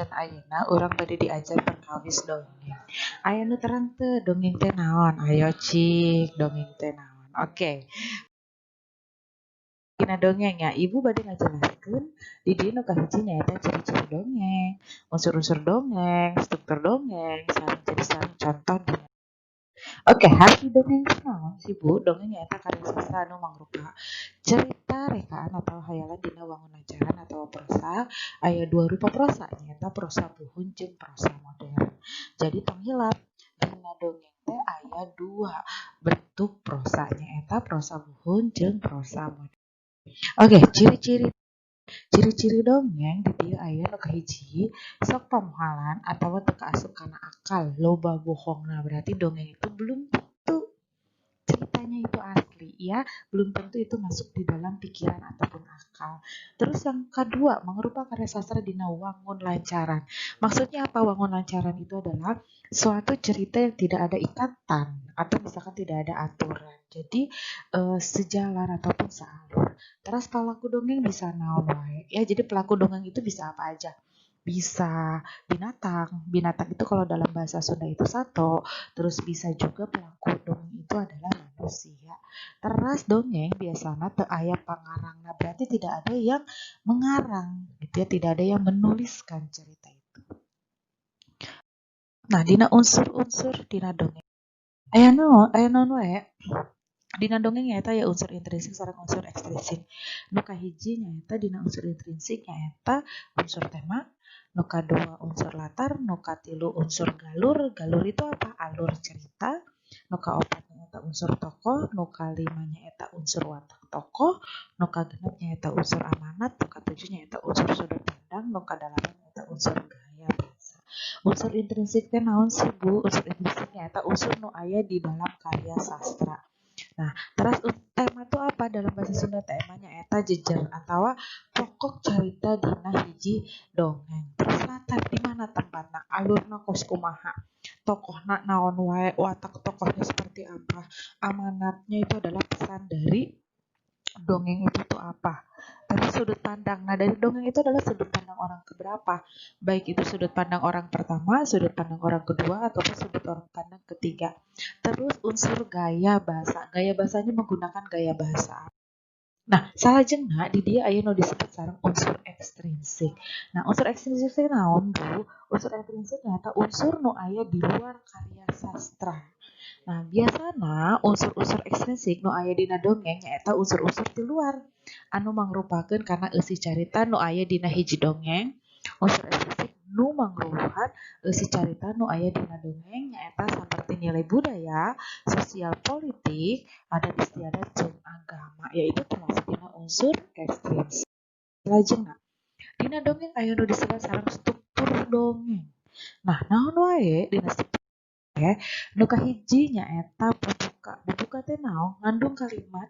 dinten ayeuna urang bade diajar perkawis dongeng. Aya nu terang teu dongeng teh naon? Ayo cik, dongeng teh naon? Oke. Dina dongeng ya, ibu bade ngajelaskeun di dieu nu kahiji nyaeta ciri-ciri dongeng, unsur-unsur dongeng, struktur dongeng, sareng jadi sareng contoh dina. Oke, harti dongeng teh naon sih Bu? Dongeng nyaeta karya sastra anu mangrupa cerita rekaan atau hayalan dina wangun ajaran atau prosa. Aya dua rupa prosa nyaeta prosa puhun jeung prosa modern. Jadi tong hilap dina dongeng teh aya dua bentuk prosa nyaeta prosa puhun jeung prosa modern. Oke, ciri-ciri dongeng di dieu aya nu kahiji sok pamuhalan atawa teu kaasup kana akal, loba bohongna. Berarti dongeng itu belum tentu ceritanya itu asli ya, belum tentu itu masuk di dalam pikiran ataupun akal. Terus yang kedua, mengrupa karya sastra dina wangun lancaran. Maksudnya apa wangun lancaran? Itu adalah suatu cerita yang tidak ada ikatan atau misalkan tidak ada aturan. Jadi sejalan ataupun sealur. Terus pelaku dongeng bisa naon wae. Ya, jadi pelaku dongeng itu bisa apa aja. Bisa binatang. Binatang itu kalau dalam bahasa Sunda itu sato. Terus bisa juga pelaku dongeng itu adalah manusia. Terus dongeng biasanya teu aya pangarangna. Berarti tidak ada yang mengarang gitu ya, tidak ada yang menuliskan cerita itu. Nah, dina unsur-unsur dina dongeng. Aya naon wae. Dina dongeng nyaeta ya unsur intrinsik sareng unsur ekstrinsik. Nu kahiji nyaeta dina unsur intrinsik nyaeta unsur tema, nu kadua unsur latar, nu katilu unsur galur. Galur itu apa? Alur cerita. Nu kaopat nyaeta unsur tokoh, nu kalima nyaeta unsur watak tokoh, nu kagenep nyaeta unsur amanat, nu katujuh nyaeta unsur sudut pandang, nu kadalapan nyaeta unsur gaya bahasa. Unsur intrinsik teh naon sih Bu? Unsur intrinsik nyaeta unsur nu aya di dalam karya sastra. Nah, terus tema itu apa dalam bahasa Sunda? Temanya eta jejer atau pokok cerita dina hiji dongeng. Terus latar di mana tempatna? Alurna kos kumaha? Tokohna naon wae? Watak tokohnya seperti apa? Amanatnya itu adalah pesan dari dongeng itu tuh apa? Terus sudut pandang. Nah, dari dongeng itu adalah sudut pandang orang keberapa? Baik itu sudut pandang orang pertama, sudut pandang orang kedua, ataupun sudut pandang ketiga. Terus unsur gaya bahasa. Gaya bahasanya menggunakan gaya bahasa. Nah, salajengna di dia aya nu disebut sareng unsur ekstrinsik. Nah, unsur ekstrinsik teh naon, Bu? Unsur ekstrinsik nyaeta unsur nu aya di luar karya sastra. Nah, biasana unsur-unsur ekstrinsik nu aya dina dongeng nyaeta unsur-unsur di luar anu mangrupakeun kana eusi carita nu aya dina hiji dongeng. Unsur ekstrinsik nu mangrupakeun eusi carita nu aya dina dongeng nyaeta saperti nilai budaya, sosial politik, adat istiadat jeung agama, yaitu termasuk dina unsur ekstrinsik. Lajengna, dina dongeng aya nu disebut sareng struktur dongeng. Nah, naon wae dina struktur nu kahiji nyaeta pembuka. Pembuka teh naon? Ngandung kalimat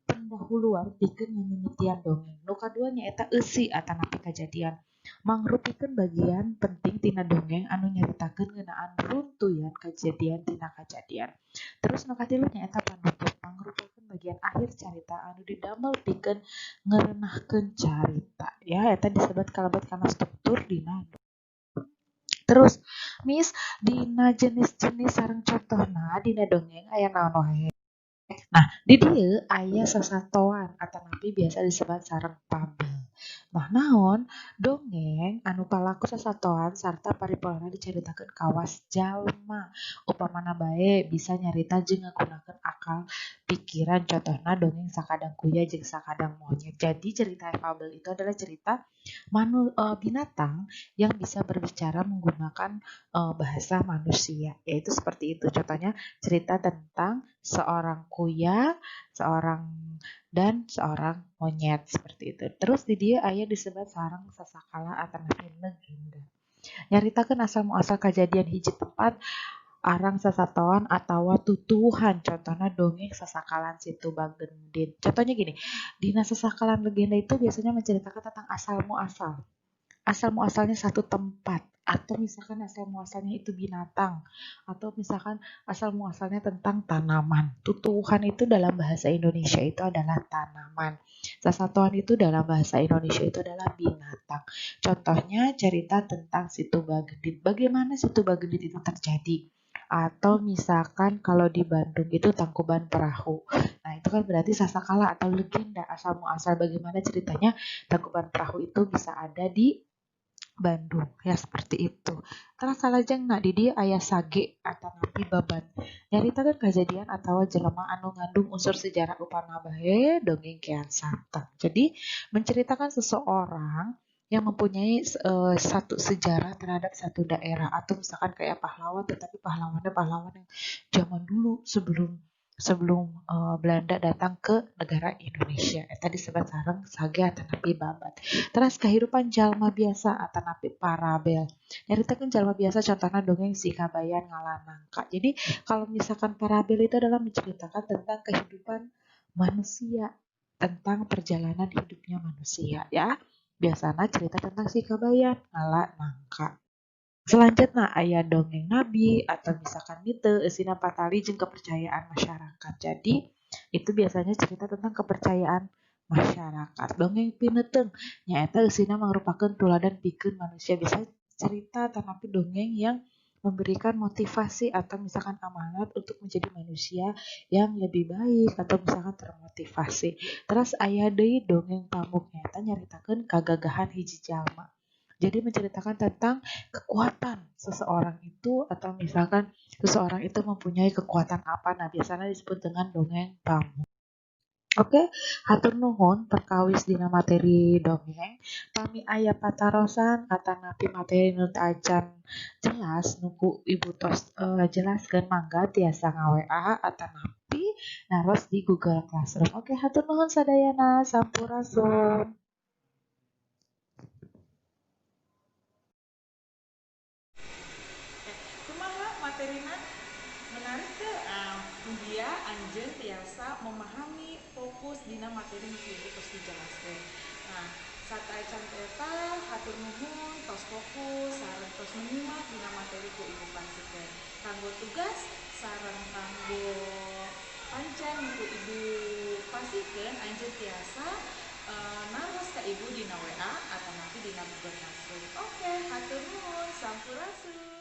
pendahuluan pikeun mimimitian dongeng. Nu kadua nyaeta eusi atanapi kajadian. Mangrupikeun bagian penting tina dongeng anu nyaritakeun ngeunaan runtuyan kajadian tina kajadian. Terus nu katilu nyaeta panutup. Mangrupakeun bagian akhir carita anu didamel pikeun ngeureunahkeun carita. Ya, eta disebut kalabat kana struktur dina. Terus, Miss, dina jenis-jenis sareng contohna dina dongeng aya naon wae? Nah, di dieu aya sasatoan atanapi biasa disebut sareng fabel. Nah, naon? Dongeng anu palaku sasatoan sarta paripurana dicaritakeun kawas jalma. Upamana bae bisa nyarita jeung ngagunakeun akal pikiran. Contohna dongeng Sakadang Kuya jeung Sakadang Monyet. Jadi cerita fabel itu adalah cerita binatang yang bisa berbicara menggunakan bahasa manusia. Yaitu seperti itu. Contohnya cerita tentang seorang kuya, seorang monyet seperti itu. Terus di dia aya disebut sareng sasakala atanapi legenda. Nyaritakeun asal muasal kajadian hiji tempat, arang sasatoan atawa tutuhan. Contohnya dongeng Sasakalan Situ Bagendit. Contohnya gini, dina Sasakalan legenda itu biasanya menceritakan tentang asal muasal. Asal muasalnya satu tempat atau misalkan asal muasalnya itu binatang, atau misalkan asal muasalnya tentang tanaman. Tutuwuhan itu dalam bahasa Indonesia itu adalah tanaman. Sasatuan itu dalam bahasa Indonesia itu adalah binatang. Contohnya cerita tentang Situ Bagendit. Bagaimana Situ Bagendit itu terjadi? Atau misalkan kalau di Bandung itu Tangkuban Perahu. Nah, itu kan berarti sasakala atau legenda asal muasal bagaimana ceritanya Tangkuban Perahu itu bisa ada di Bandung. Ya seperti itu. Terus salajeng nak di dia aya sage atau napi baban. Nyaritakeun kejadian atau jelema anu ngandung unsur sejarah upana bae dongeng Kian Santang. Jadi menceritakan seseorang yang mempunyai satu sejarah terhadap satu daerah atau misalkan kayak pahlawan tetapi pahlawannya pahlawan yang zaman dulu sebelum sebelum Belanda datang ke negara Indonesia. Eta disebut sareng sage atau napi babat. Terus kehidupan jalma biasa atau napi parabel. Nyaritakeun jalma biasa contohnya dongeng si Kabayan Ngalanangka. Jadi kalau misalkan parabel itu adalah menceritakan tentang kehidupan manusia, tentang perjalanan hidupnya manusia ya. Biasanya cerita tentang si Kabayan Ngalanangka. Selanjutnya ayah dongeng nabi atau misalkan mite eusina patali jeung kepercayaan masyarakat. Jadi itu biasanya cerita tentang kepercayaan masyarakat. Dongeng pineuteung nyaeta eusina merupakan tuladan pikeun manusia bisa cerita tetapi dongeng yang memberikan motivasi atau misalkan amanat untuk menjadi manusia yang lebih baik atau misalkan termotivasi. Terus aya deui dongeng pamuk nyaeta nyaritakeun kagagahan hiji jalma. Jadi menceritakan tentang kekuatan seseorang itu atau misalkan seseorang itu mempunyai kekuatan apa. Nah, biasanya disebut dengan dongeng pamuk. Oke, hatur nuhun perkawis dina materi dongeng. Kami aya patarosan atanapi materi nu teu acan jelas nuku Ibu tos jelaskeun mangga tiasa nga-WA atanapi naros di Google Classroom. Oke, hatur nuhun sadayana. Sampurasun. Kumaha materina menarik teh dia anjeun tiasa memahami fokus dina materi nu ibu tos dijelaskeun. Nah, sataecan eta hatur nuhun tos fokus sareng tos menyimak dina materi ku ibu pasikeun. Kanggo tugas sareng kanggo pancen ku ibu pasikeun anjeun tiasa naros ka ibu dina WA atau nanti dina Google Classroom. Oke, hatur nuhun, sampurasun.